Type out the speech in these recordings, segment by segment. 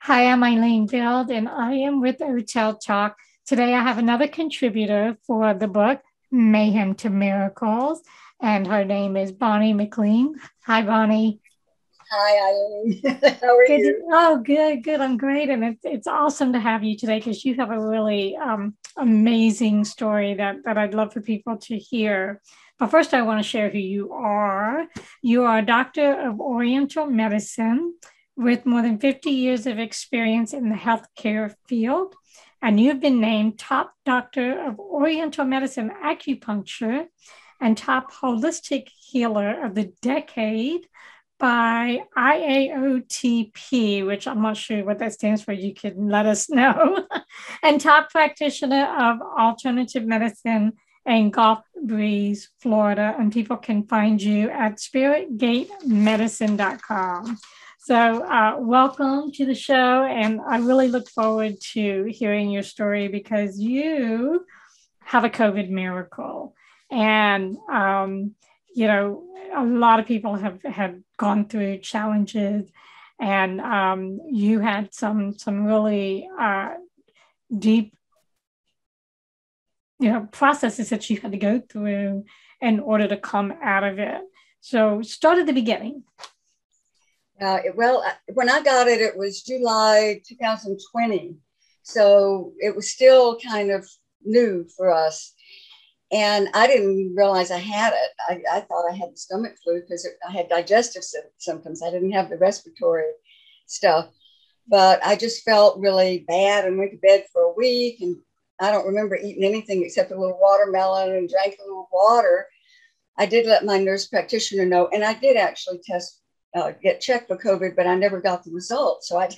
Hi, I'm Eileen Field, and I am with Untitled Chapter. Today, I have another contributor for the book, Mayhem to Miracles, and her name is Bonnie McLean. Hi, Bonnie. Hi, Eileen. How are Good. you? Oh, good, good. I'm great, and it's awesome to have you today because you have a really amazing story that I'd love for people to hear. But first, I want to share who you are. You are a doctor of Oriental Medicine with more than 50 years of experience in the healthcare field, and you've been named top doctor of Oriental Medicine Acupuncture and top holistic healer of the decade by I.A.O.T.P, which I'm not sure what that stands for. You can let us know. And top practitioner of alternative medicine in Gulf Breeze, Florida. And people can find you at spiritgatemedicine.com. So welcome to the show. And I really look forward to hearing your story because you have a COVID miracle. And a lot of people have gone through challenges, and you had some really deep, processes that you had to go through in order to come out of it. So start at the beginning. When I got it, it was July 2020. So it was still kind of new for us. And I didn't realize I had it. I thought I had the stomach flu because I had digestive symptoms. I didn't have the respiratory stuff. But I just felt really bad and went to bed for a week. And I don't remember eating anything except a little watermelon and drank a little water. I did let my nurse practitioner know. And I did actually get checked for COVID, but I never got the results. So I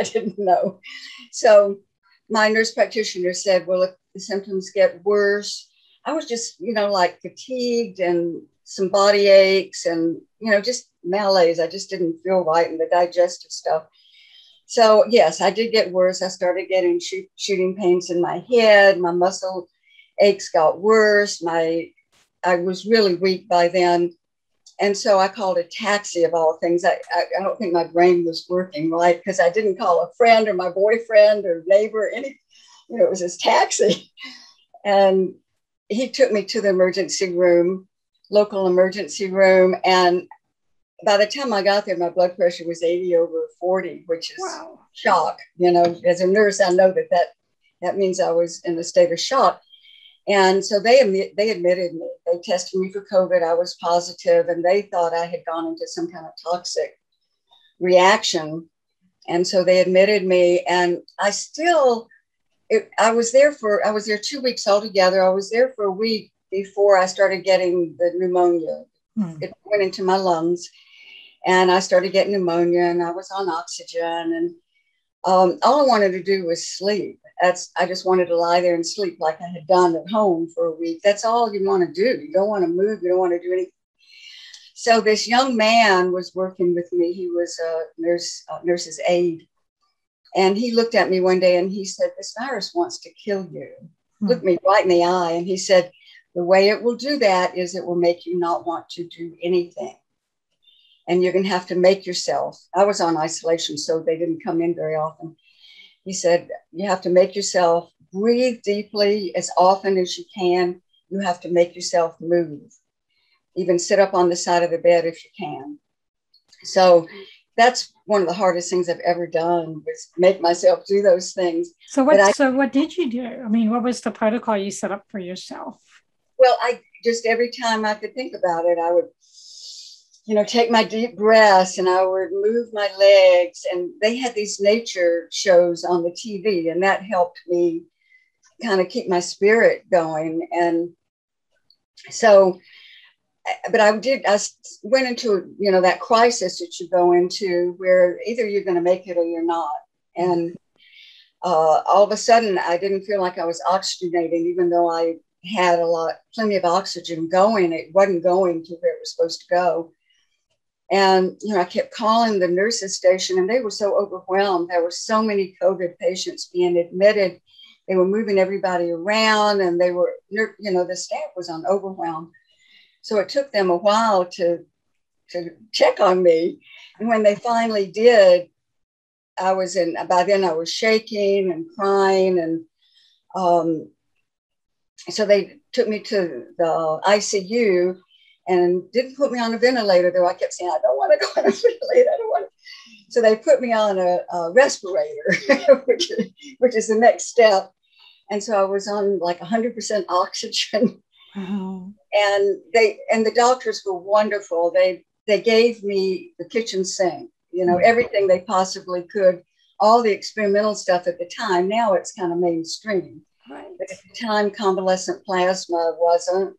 didn't know. So my nurse practitioner said, well, if the symptoms get worse, I was just, like fatigued and some body aches and, just malaise. I just didn't feel right in the digestive stuff. So yes, I did get worse. I started getting shooting pains in my head. My muscle aches got worse. I was really weak by then. And so I called a taxi of all things. I don't think my brain was working right because I didn't call a friend or my boyfriend or neighbor, it was this taxi. And he took me to the local emergency room. And by the time I got there, my blood pressure was 80/40, which is Wow. Shock. As a nurse, I know that means I was in a state of shock. And so they admitted me. They tested me for COVID. I was positive, and they thought I had gone into some kind of toxic reaction. And so they admitted me. And I was there 2 weeks altogether. I was there for a week before I started getting the pneumonia. It went into my lungs, and I started getting pneumonia, and I was on oxygen. And all I wanted to do was sleep. I just wanted to lie there and sleep like I had done at home for a week. That's all you want to do. You don't want to move. You don't want to do anything. So this young man was working with me. He was a nurse's aide. And he looked at me one day and he said, this virus wants to kill you. Looked me right in the eye. And he said, the way it will do that is it will make you not want to do anything. And you're going to have to make yourself. I was on isolation, so they didn't come in very often. He said, you have to make yourself breathe deeply as often as you can. You have to make yourself move. Even sit up on the side of the bed if you can. So that's one of the hardest things I've ever done was make myself do those things. So what did you do? I mean, what was the protocol you set up for yourself? Well, I just every time I could think about it, I would, take my deep breaths and I would move my legs. And they had these nature shows on the TV, and that helped me kind of keep my spirit going. And so, but I went into, that crisis that you go into where either you're going to make it or you're not. And all of a sudden, I didn't feel like I was oxygenating, even though I had plenty of oxygen going. It wasn't going to where it was supposed to go. And, I kept calling the nurses station, and they were so overwhelmed. There were so many COVID patients being admitted. They were moving everybody around, and they were, the staff was on overwhelm. So it took them a while to check on me. And when they finally did, by then I was shaking and crying. And so they took me to the ICU and didn't put me on a ventilator, though I kept saying, I don't want to go on a ventilator. I don't want to. So they put me on a respirator, which is the next step. And so I was on like 100% oxygen. Wow. And the doctors were wonderful. They gave me the kitchen sink, everything they possibly could, all the experimental stuff at the time. Now it's kind of mainstream. Right. But at the time, convalescent plasma wasn't.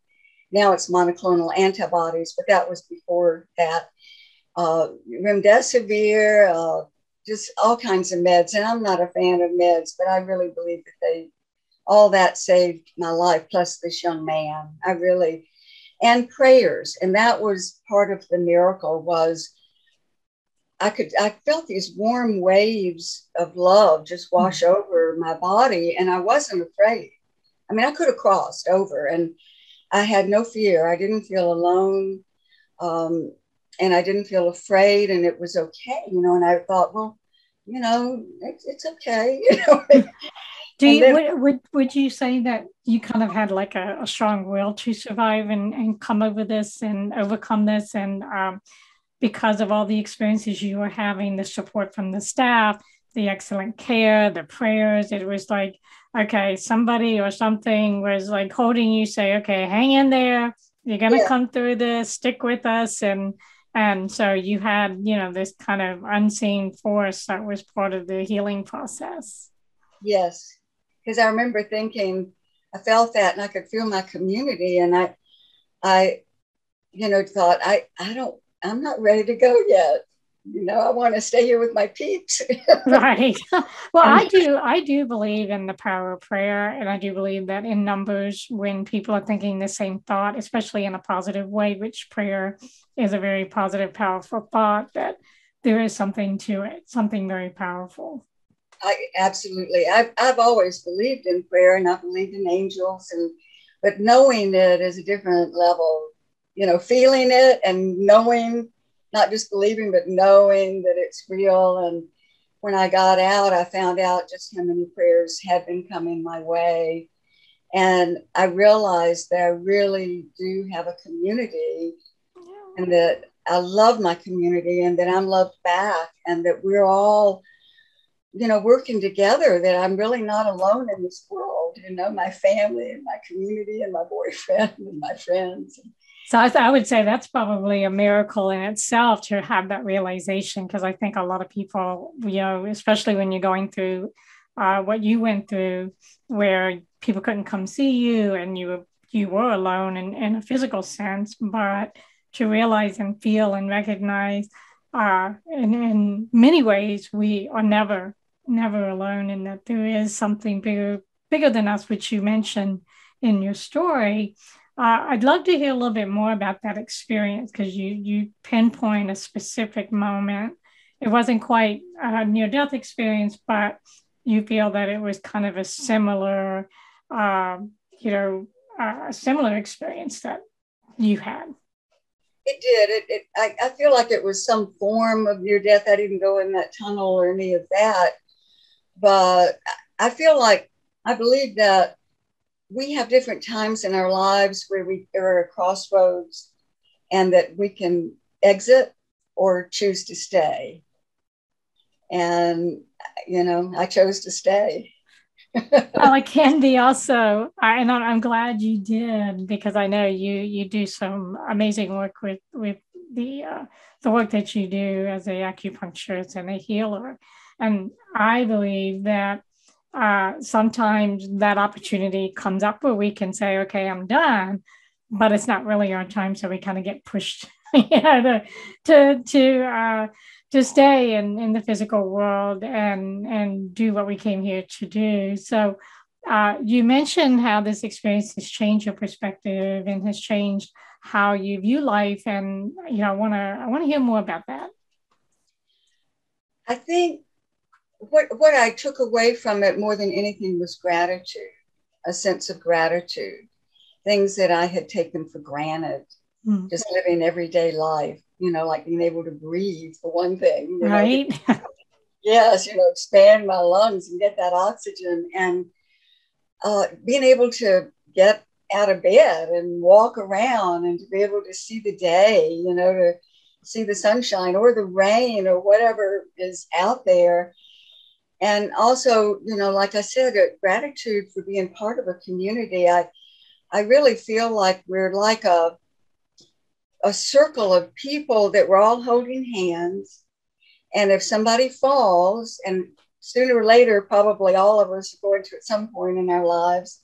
Now it's monoclonal antibodies, but that was before that. Remdesivir, just all kinds of meds. And I'm not a fan of meds, but I really believe that all that saved my life, plus this young man. And prayers. And that was part of the miracle. Was I felt these warm waves of love just wash over my body, and I wasn't afraid. I mean, I could have crossed over, and I had no fear. I didn't feel alone, and I didn't feel afraid, and it was okay, and I thought, well, it's okay, Would you say that you kind of had like a strong will to survive and come over this and overcome this, and because of all the experiences you were having, the support from the staff, the excellent care, the prayers, it was like, okay, somebody or something was like holding you, say, okay, hang in there, you're gonna come through this, stick with us, and so you had, this kind of unseen force that was part of the healing process. Yes. Because I remember thinking, I felt that, and I could feel my community, and I thought, I'm not ready to go yet. I want to stay here with my peeps. Right. Well, I do believe in the power of prayer, and I do believe that in numbers, when people are thinking the same thought, especially in a positive way, which prayer is a very positive, powerful thought, that there is something to it, something very powerful. Absolutely. I've always believed in prayer, and I believed in angels, but knowing it is a different level, feeling it and knowing, not just believing, but knowing that it's real. And when I got out, I found out just how many prayers had been coming my way. And I realized that I really do have a community, and that I love my community, and that I'm loved back, and that we're all working together, that I'm really not alone in this world, my family and my community and my boyfriend and my friends. So I would say that's probably a miracle in itself, to have that realization, because I think a lot of people, especially when you're going through what you went through, where people couldn't come see you and you were alone in a physical sense, but to realize and feel and recognize in many ways we are never alone, and that there is something bigger than us, which you mentioned in your story. I'd love to hear a little bit more about that experience, because you pinpoint a specific moment. It wasn't quite a near-death experience, but you feel that it was kind of a similar, a similar experience that you had. It did. I feel like it was some form of near-death. I didn't go in that tunnel or any of that. But I believe that we have different times in our lives where we are at a crossroads, and that we can exit or choose to stay. And, I chose to stay. Well, it can be also, and I'm glad you did, because I know you do some amazing work with the work that you do as an acupuncturist and a healer. And I believe that sometimes that opportunity comes up where we can say, okay, I'm done, but it's not really our time. So we kind of get pushed to stay in the physical world and do what we came here to do. So you mentioned how this experience has changed your perspective and has changed how you view life. And, I want to hear more about that. I think what I took away from it more than anything was gratitude, a sense of gratitude, things that I had taken for granted, just living everyday life, like being able to breathe for one thing, right? Yes, expand my lungs and get that oxygen, and being able to get out of bed and walk around and to be able to see the day, to see the sunshine or the rain or whatever is out there. And also, like I said, gratitude for being part of a community. I really feel like we're like a circle of people that we're all holding hands. And if somebody falls, and sooner or later, probably all of us are going to at some point in our lives,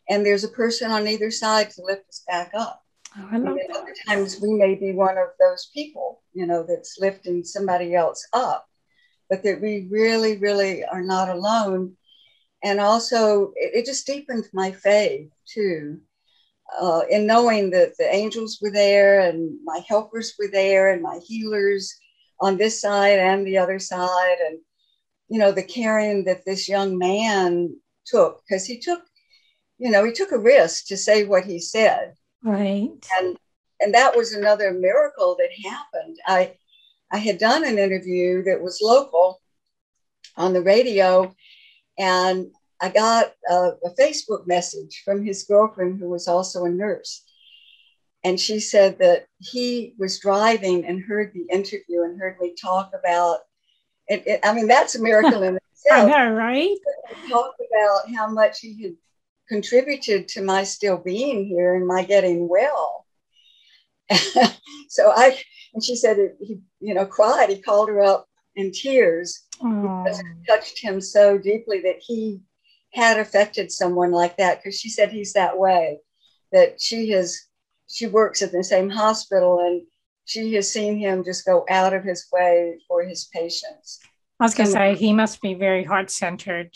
and there's a person on either side to lift us back up. Oh, I love that. Other times we may be one of those people, that's lifting somebody else up, but that we really, really are not alone. And also, it just deepened my faith too, in knowing that the angels were there and my helpers were there and my healers on this side and the other side. And, the caring that this young man took, because he took a risk to say what he said. Right. And that was another miracle that happened. I had done an interview that was local on the radio, and I got a Facebook message from his girlfriend, who was also a nurse. And she said that he was driving and heard the interview and heard me talk about it. I mean, that's a miracle in itself. I know, right? Talk about how much he had contributed to my still being here and my getting well. And she said he, cried. He called her up in tears because it touched him so deeply that he had affected someone like that. Because she said he's that way, that she works at the same hospital, and she has seen him just go out of his way for his patients. I was going to say, he must be very heart-centered,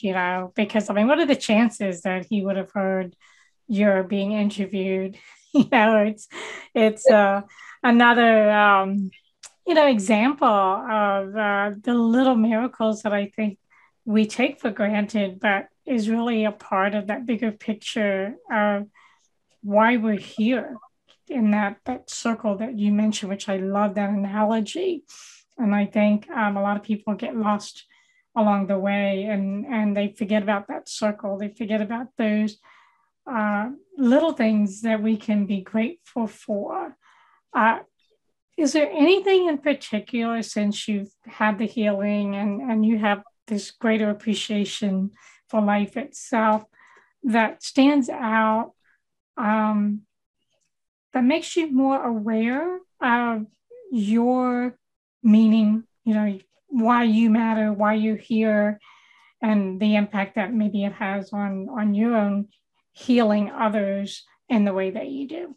because, what are the chances that he would have heard you're being interviewed? It's another, example of the little miracles that I think we take for granted, but is really a part of that bigger picture of why we're here in that circle that you mentioned, which I love that analogy. And I think a lot of people get lost along the way, and they forget about that circle. They forget about those little things that we can be grateful for. Is there anything in particular, since you've had the healing and you have this greater appreciation for life itself, that stands out, that makes you more aware of your meaning, why you matter, why you're here, and the impact that maybe it has on your own healing others in the way that you do?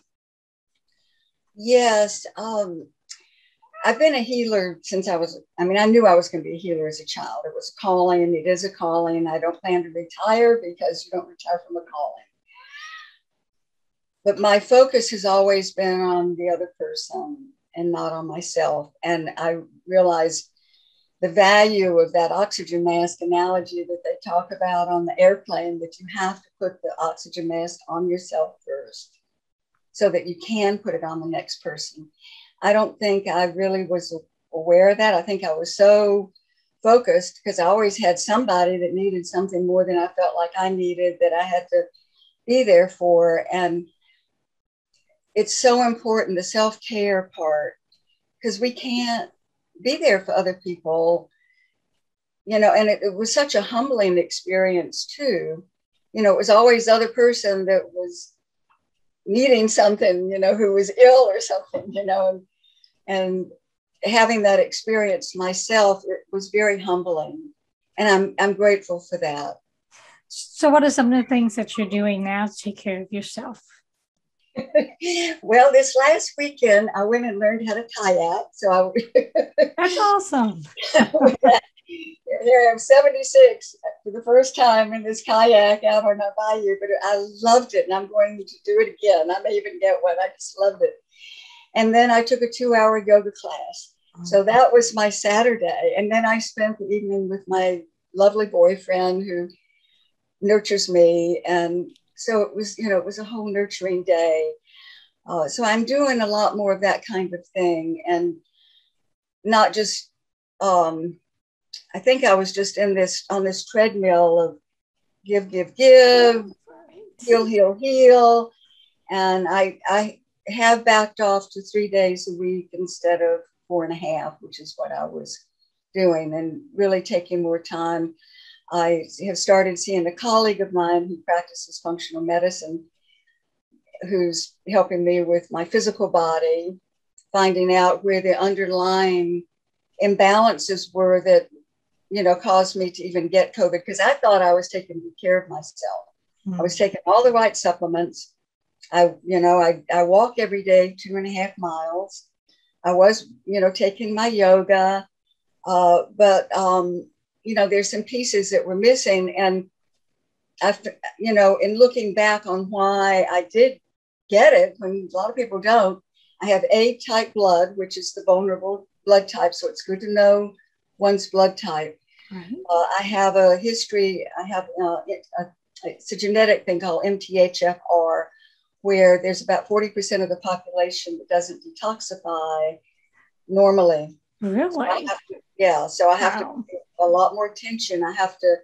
Yes. I've been a healer since I knew I was going to be a healer as a child. It was a calling. It is a calling. I don't plan to retire, because you don't retire from a calling. But my focus has always been on the other person and not on myself. And I realized the value of that oxygen mask analogy that they talk about on the airplane, that you have to put the oxygen mask on yourself first so that you can put it on the next person. I don't think I really was aware of that. I think I was so focused because I always had somebody that needed something more than I felt like I needed, that I had to be there for. And it's so important, the self-care part, because we can't be there for other people, and it was such a humbling experience too. It was always the other person that was needing something, who was ill or something, and having that experience myself, it was very humbling, and I'm grateful for that. So what are some of the things that you're doing now to take care of yourself? Well, this last weekend, I went and learned how to kayak. That's awesome. Here I am, 76. for the first time in this kayak out on a bayou, but I loved it, and I'm going to do it again. I may even get one. I just loved it. And then I took a 2-hour yoga class. So that was my Saturday. And then I spent the evening with my lovely boyfriend who nurtures me. And so it was, it was a whole nurturing day. So I'm doing a lot more of that kind of thing, and not just, I think I was just on this treadmill of give, heal, heal. And I have backed off to 3 days a week instead of 4.5, which is what I was doing, and really taking more time. I have started seeing a colleague of mine who practices functional medicine, who's helping me with my physical body, finding out where the underlying imbalances were that, caused me to even get COVID, because I thought I was taking good care of myself. I was taking all the right supplements. I walk every day 2.5 miles. I was, taking my yoga, but there's some pieces that were missing. And after, in looking back on why I did get it, when a lot of people don't, I have A-type blood, which is the vulnerable blood type. So it's good to know one's blood type. Right. I have a history. I have it's a genetic thing called MTHFR, where there's about 40% of the population that doesn't detoxify normally. Really? So I have to pay a lot more attention. I have to,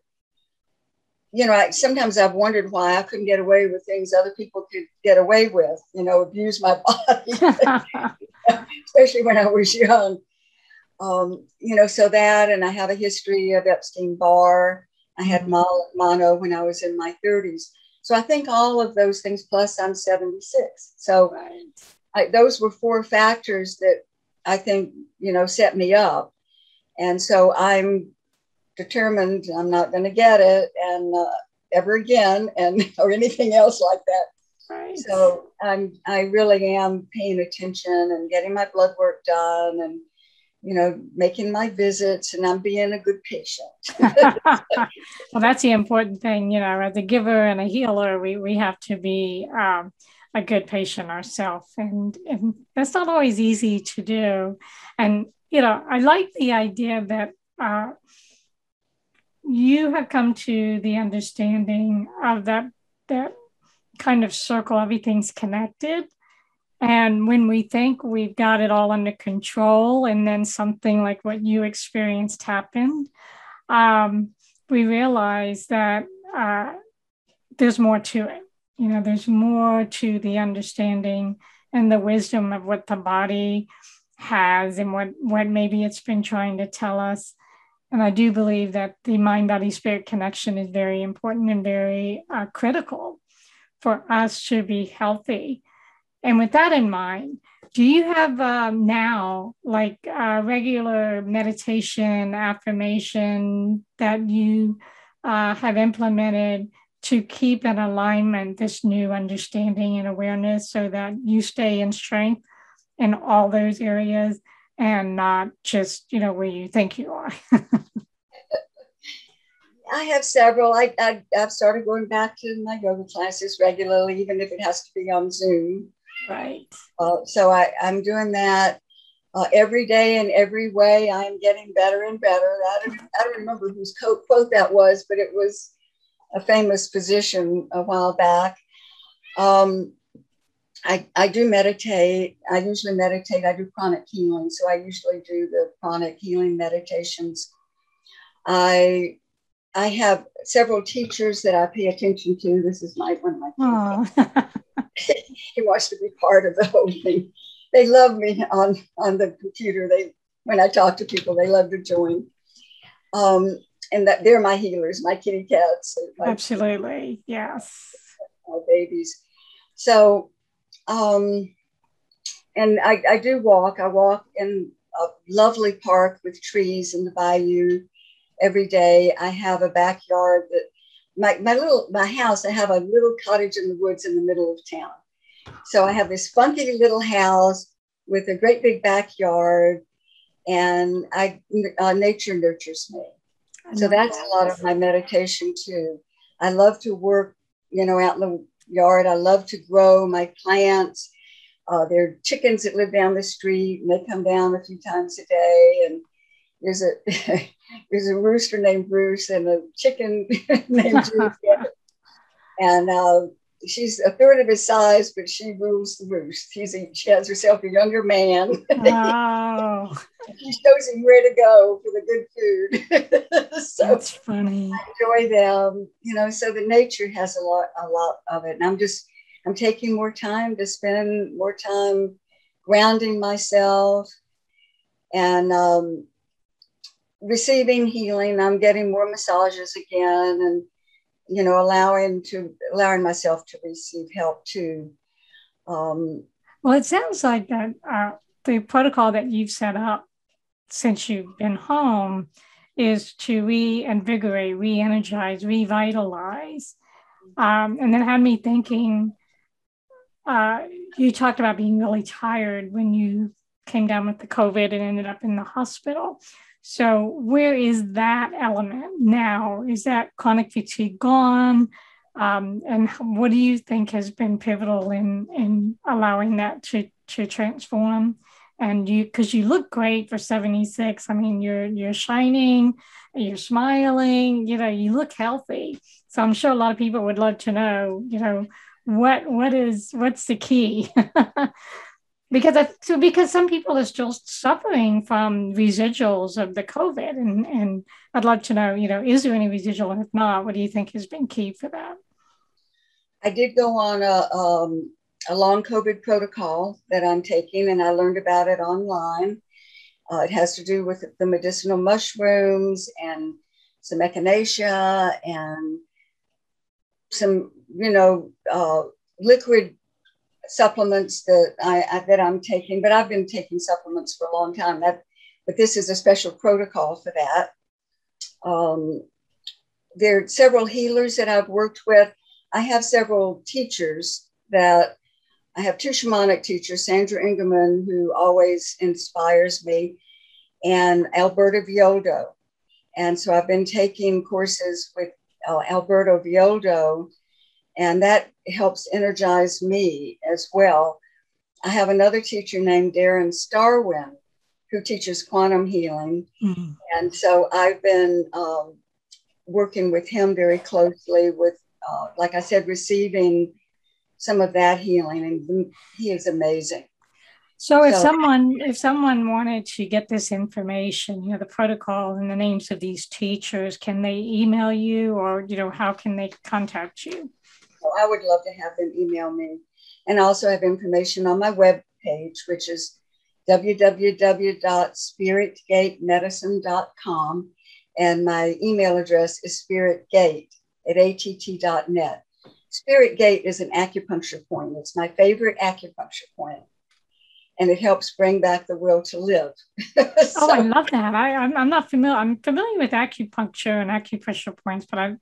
sometimes I've wondered why I couldn't get away with things other people could get away with, abuse my body, especially when I was young. So that, and I have a history of Epstein-Barr. I had mono when I was in my 30s. So I think all of those things, plus I'm 76. So those were 4 factors that I think, set me up. And so I'm determined I'm not going to get it and ever again, or anything else like that. Right. So I really am paying attention and getting my blood work done, and making my visits, and I'm being a good patient. Well, that's the important thing, as a giver and a healer, we have to be a good patient ourselves. And that's not always easy to do. And, I like the idea that you have come to the understanding of that kind of circle, everything's connected. And when we think we've got it all under control, and then something like what you experienced happened, we realize that there's more to it. There's more to the understanding and the wisdom of what the body has and what maybe it's been trying to tell us. And I do believe that the mind-body-spirit connection is very important and very critical for us to be healthy. And with that in mind, do you have now regular meditation, affirmation that you have implemented to keep in alignment this new understanding and awareness, so that you stay in strength in all those areas and not just, where you think you are? I have several. I've started going back to my yoga classes regularly, even if it has to be on Zoom. Right. So I'm doing that every day in every way. I'm getting better and better. I don't remember whose quote that was, but it was a famous physician a while back. I do meditate. I usually meditate. I do pranic healing. So I usually do the pranic healing meditations. I have several teachers that I pay attention to. This is one of my kids. He wants to be part of the whole thing. They love me on the computer. When I talk to people, they love to join. And that they're my healers, my kitty cats. Absolutely, yes. My babies. So, and I do walk. I walk in a lovely park with trees in the bayou every day. I have a backyard that my house, I have a little cottage in the woods in the middle of town. So I have this funky little house with a great big backyard, and nature nurtures me. So that's a lot of my meditation too. I love to work, out in the yard. I love to grow my plants. There are chickens that live down the street, and they come down a few times a day. And there's a rooster named Bruce and a chicken named Julia. And she's a third of his size, but she rules the roost. She has herself a younger man. Wow. She shows him where to go for the good food. So that's funny. I enjoy them, so the nature has a lot of it. And I'm taking more time to spend more time grounding myself and receiving healing. I'm getting more massages again, and allowing myself to receive help too. Well, it sounds like that the protocol that you've set up since you've been home is to reinvigorate, re-energize, revitalize. And then had me thinking, you talked about being really tired when you came down with the COVID and ended up in the hospital. So where is that element now? Is that chronic fatigue gone? And what do you think has been pivotal in allowing that to transform? And because you look great for 76. I mean, you're shining, you're smiling, you look healthy. So I'm sure a lot of people would love to know, what's the key? Because some people are still suffering from residuals of the COVID, and I'd love to know, is there any residual? And if not, what do you think has been key for that? I did go on a long COVID protocol that I'm taking, and I learned about it online. It has to do with the medicinal mushrooms and some echinacea and some, liquid supplements that I'm taking, but I've been taking supplements for a long time. But this is a special protocol for that. There are several healers that I've worked with. I have several teachers that I have 2 shamanic teachers, Sandra Ingerman, who always inspires me, and Alberto Viodo. And so I've been taking courses with Alberto Viodo, and that helps energize me as well. I have another teacher named Darren Starwin who teaches quantum healing. Mm-hmm. And so I've been working with him very closely with, like I said, receiving some of that healing, and he is amazing. So if someone wanted to get this information, the protocol and the names of these teachers, can they email you, or, how can they contact you? Well, I would love to have them email me. And I also have information on my webpage, which is www.spiritgatemedicine.com. And my email address is spiritgate@att.net. Spirit Gate is an acupuncture point. It's my favorite acupuncture point. And it helps bring back the will to live. Oh, I love that. I'm not familiar. I'm familiar with acupuncture and acupressure points, but I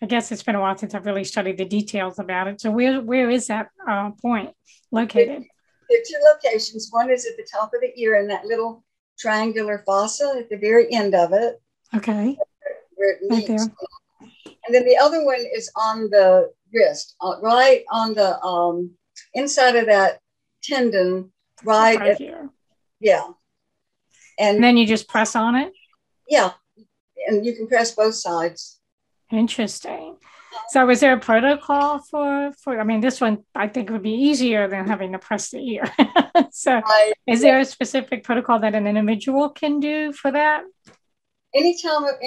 guess it's been a while since I've really studied the details about it. So where is that point located? There are 2 locations. One is at the top of the ear in that little triangular fossa at the very end of it. Okay. Where it meets. Right there. And then the other one is on the wrist, right on the inside of that tendon, right here. Yeah. And then you just press on it? Yeah. And you can press both sides. Interesting. So is there a protocol for this one, I think would be easier than having to press the ear. So is there a specific protocol that an individual can do for that? Anytime a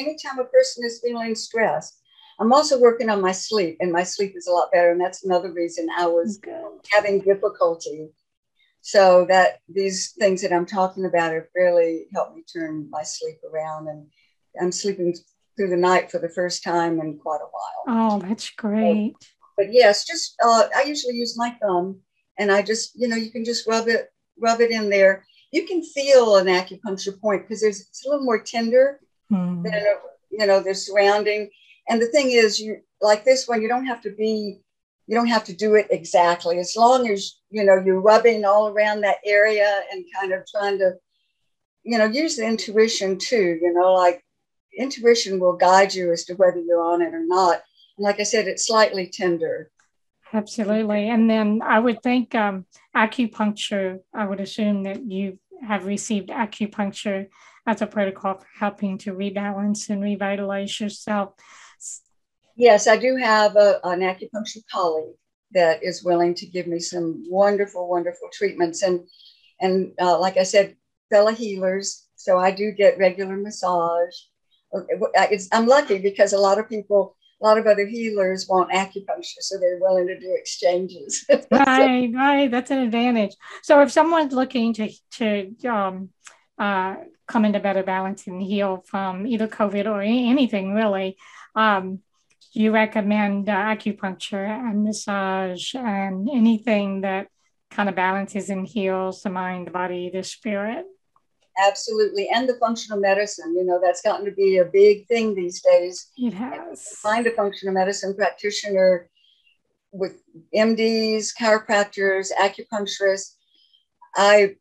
person is feeling stressed. I'm also working on my sleep, and my sleep is a lot better. And that's another reason I was having difficulty. So that these things that I'm talking about have really helped me turn my sleep around, and I'm sleeping through the night for the first time in quite a while. Oh, that's great. But yes, just I usually use my thumb, and I just, you can just rub it in there. You can feel an acupuncture point because it's a little more tender than their surrounding. And the thing is, you like this one, you don't have to do it exactly, as long as you're rubbing all around that area and kind of trying to use the intuition too, like intuition will guide you as to whether you're on it or not. And like I said, it's slightly tender. Absolutely. And then I would think acupuncture, I would assume that you have received acupuncture as a protocol for helping to rebalance and revitalize yourself. Yes, I do have an acupuncture colleague that is willing to give me some wonderful, wonderful treatments. And like I said, fellow healers. So I do get regular massage. I'm lucky because a lot of other healers want acupuncture, so they're willing to do exchanges. Right, right. That's an advantage. So if someone's looking to come into better balance and heal from either COVID or anything really, you recommend acupuncture and massage and anything that kind of balances and heals the mind, the body, the spirit. Absolutely. And the functional medicine, that's gotten to be a big thing these days. It has. Find a functional medicine practitioner with MDs, chiropractors, acupuncturists. I've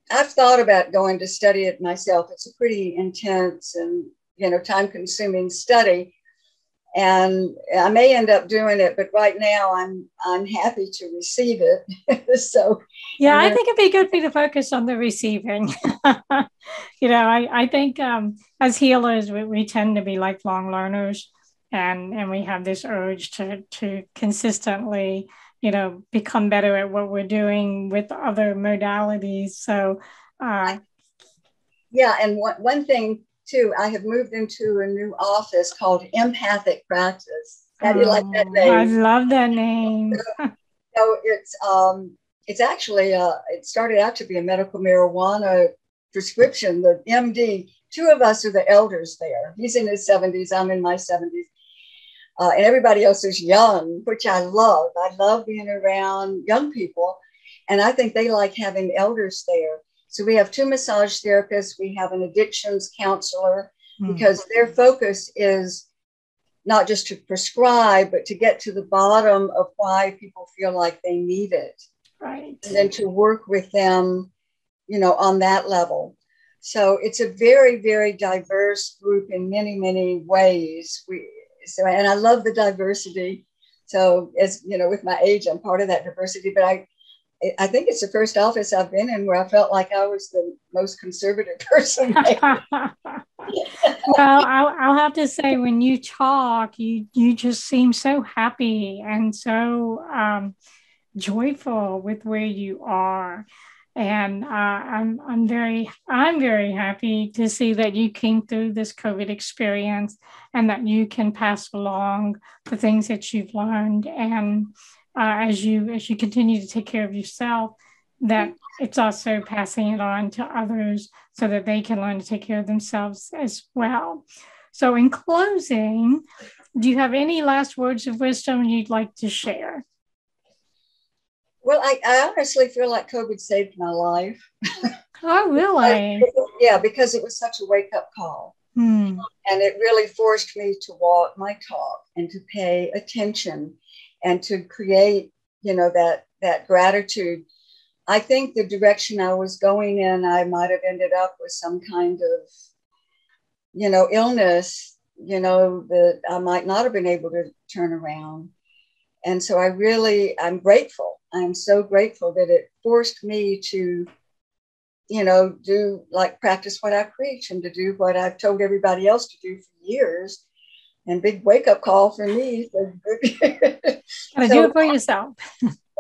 thought about going to study it myself. It's a pretty intense and, time-consuming study. And I may end up doing it, but right now I'm happy to receive it. So yeah, I think it'd be good for you to focus on the receiving. I think as healers, we tend to be lifelong learners, and we have this urge to consistently, become better at what we're doing with other modalities. So, yeah, and one thing too, I have moved into a new office called Empathic Practice. How do you like that name? I love that name. So it's actually it started out to be a medical marijuana prescription. The MD, two of us are the elders there. He's in his 70s, I'm in my 70s. And everybody else is young, which I love. I love being around young people. And I think they like having elders there. So we have two massage therapists. We have an addictions counselor, because their focus is not just to prescribe, but to get to the bottom of why people feel like they need it. Right. And then to work with them, on that level. So it's a very, very diverse group in many, many ways. And I love the diversity. So as with my age, I'm part of that diversity, but I think it's the first office I've been in where I felt like I was the most conservative person. Well, I'll have to say, when you talk, you just seem so happy and so joyful with where you are. And I'm very happy to see that you came through this COVID experience and that you can pass along the things that you've learned. And as you continue to take care of yourself, that it's also passing it on to others so that they can learn to take care of themselves as well. So in closing, do you have any last words of wisdom you'd like to share? Well, I honestly feel like COVID saved my life. Oh, really? Yeah, because it was such a wake-up call. And it really forced me to walk my talk and to pay attention and to create, that gratitude. I think the direction I was going in, I might have ended up with some kind of, illness, that I might not have been able to turn around. And so I'm grateful. I'm so grateful that it forced me to, practice what I preach and to do what I've told everybody else to do for years. And big wake-up call for me. Gotta do it for yourself.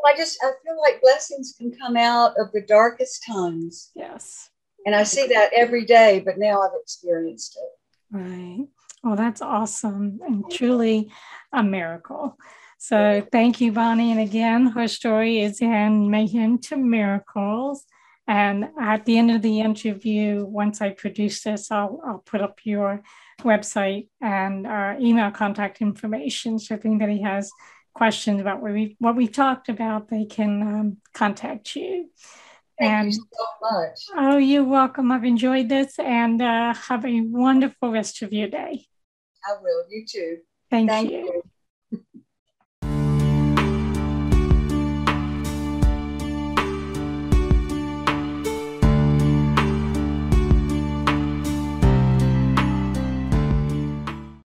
I feel like blessings can come out of the darkest times. Yes. And I see that every day, but now I've experienced it. Right. Well, that's awesome and truly a miracle. So thank you, Bonnie. And again, her story is in Mayhem to Miracles. And at the end of the interview, once I produce this, I'll put up your website and email contact information. So if anybody has questions about what we've talked about, they can contact you. Thank you so much. Oh, you're welcome. I've enjoyed this, and have a wonderful rest of your day. I will. You too. Thank you.